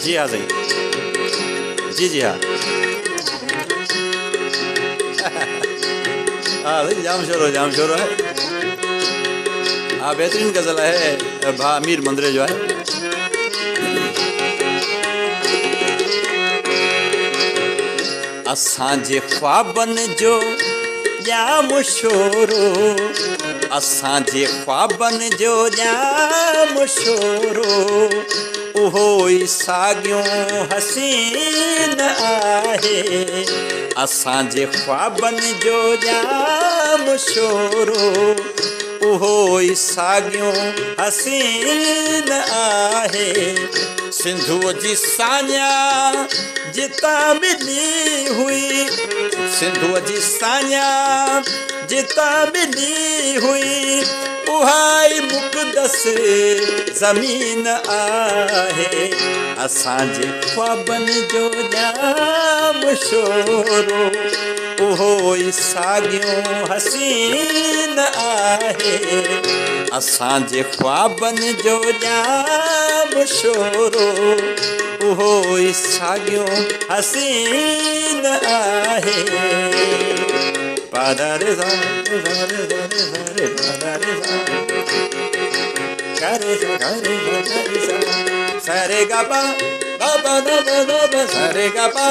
जी हाँ सही, जी हाँ। हाँ भाई जाम शोर है। हाँ बेहतरीन गज़ल है भा अमीर मंदरे जो है। असांजे ख्वाबनि जो जाम शोरो, असांजे ख्वाबनि जो जाम शोरो, उहो ई साॻियो हसीन आहे। असांजे ख्वाबनि जो जाम शोरो, उहो ई साॻियो हसीन आहे। सिंधूअ जी साञा जितां मिली हुई, सिंधूअ जी साञा जितां मिली हुई, उहा ई मुक़दस ज़मीन आहे। असांजे ख्वाबनि जो जाम शोरो, उहो ई साॻियो हसीन आहे। असांजे ख्वाबनि जो जाम शोरो, उहो ई साॻियो हसीन आहे। पादारे सा रे पादारे सा करे सा सरे गा पा दा दा सरे गा पा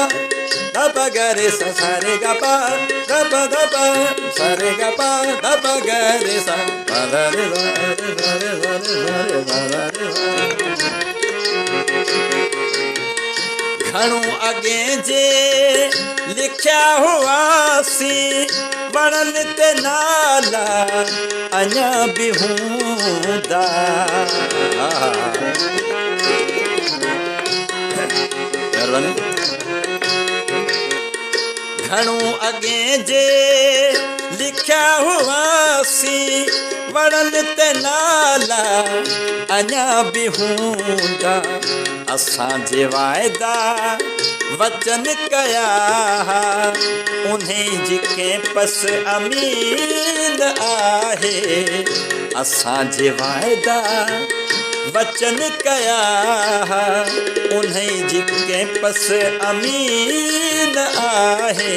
दा गरे सा सरे गा पा दा सरे गा पा दा गरे सा पादारे सा रे पादारे सा। घणो अॻे जे लिखिया हुआसीं वणनि ते नाला अञा बि हूंदा। घणो अॻे जे लिखिया हुआसीं वणनि ते नाला अञा बि हूंदा। असांजे वाइदा वचन कया उन्हें जी कैंपस अमीन आहे। असांजे वाइदा वचन कया उन्हें जी कैंपस अमीन आहे।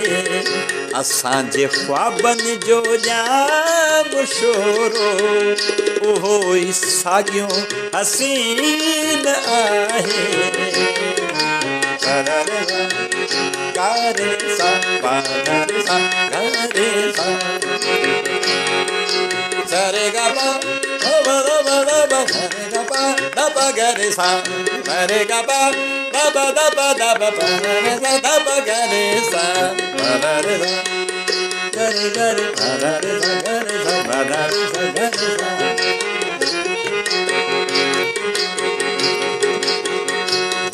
असांजे ख्वाबनि जो जाम शोरो, उहो ई साॻियो हसीन आहे। गारे सा पादारे सा गारे सा सरे गा पा दा सरे गा पा दा गरे सा सरे गा पा दा पादारे सा दा गरे सा पादारे सा गरे गरे पादारे सा गरे सा पादारे सा गरे सा।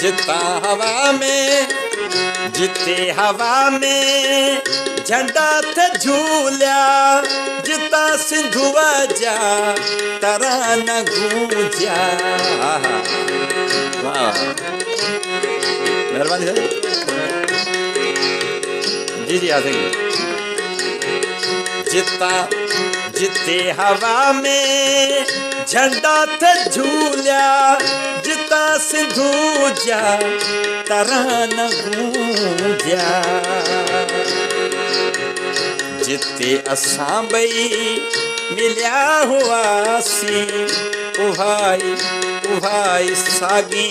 जिता हवा में जिते हवा में झंडा थे झूलिया, जिता सिंधुआ जा तराना गूंजिया। मेहरबानी सर जी आ सही। जिता जिते हवा में झंडा थे झूलिया, जिता सिंधु जा तराना गूंजिया। जिते असां ॿई मिलिया हुआसीं, उहाई साॻी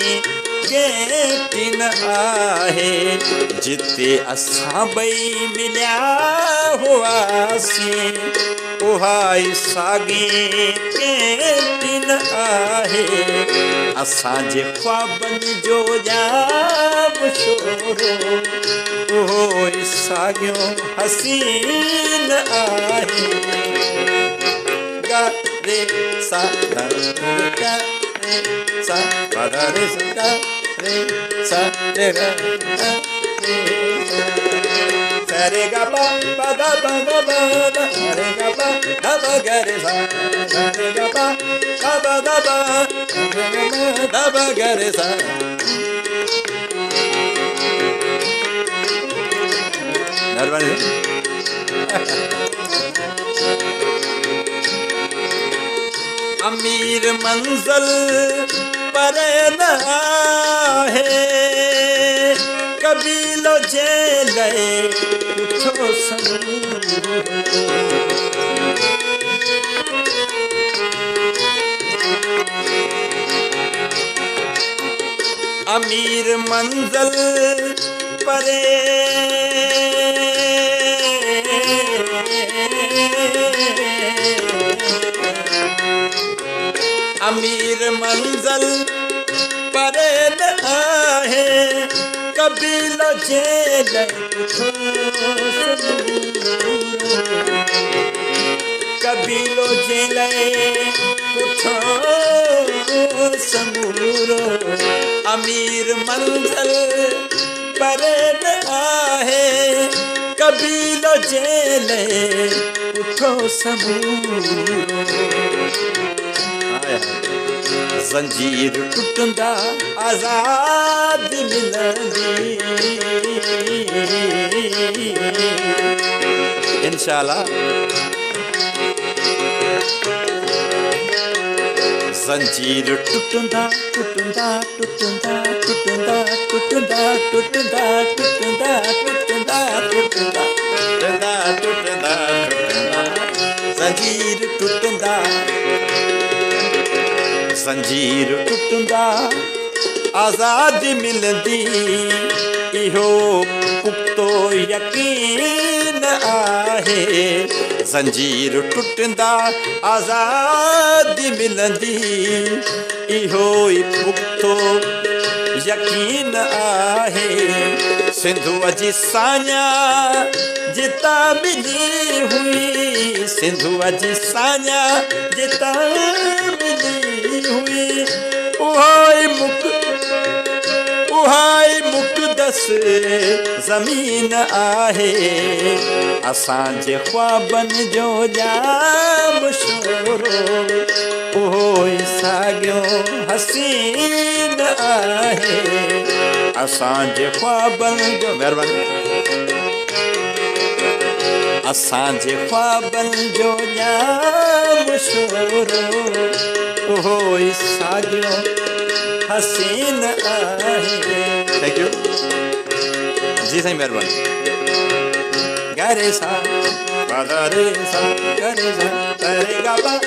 कंहिं न आहे। जिते असां ॿई मिलिया हुआसीं, उहाई साॻी कंहिं न आहे। असांजे ख्वाबनि जो जाम शोरो, उहो ई साॻियो हसीन आहे। गा रे सा गा रे सा गा रे सा रे सा रे गा सरे गा पा दा रे गा पा दा गरे सा सरे गा पा दा गरे सा। अमीर मंज़िल परे न आहे कबीलो जे लए उठो समूरो अमीर मंज़िल परे अमीर मंज़िल परे न आहे कबीलो जे लए उठो समूरो कबीलो जे लए उठो समूरो अमीर मंज़िल परे न आहे कबीलो जे लए उठो समूरो ज़ंजीर टुटंदा आज़ाद मिलंदी इंशाअल्लाह ज़ंजीर टुटंदा टुटंदा टुटंदा टुटंदा टुटंदा टुटंदा टुटंदा टुटंदा टुटंदा टुटंदा टुटंदा ज़ंजीर टुटंदा ज़ंजीर टुटंदा आज़ादी मिलंदी इहो पुख्तो यकीन आहे ज़ंजीर टुटंदा आज़ादी मिलंदी इहो ई पुख्तो यकीन आहे सिंधुअ जी साञा जितां मिली हुई सिंधुअ जी साञा जितां मिली हुई उहाई मुक़दस ज़मीन आहे असांजे ख्वाबनि जो जाम शोरो उहोई साॻियो हसीन आहे असांजे ख्वाबनि जो महिरबानी असांजे ख्वाबनि जो जाम शोरो उहोई साॻियो हसीन आहे थैंक यू जी साईं महिरबानी गा रे सा गा रे सा गा रे सा गा रे गा पा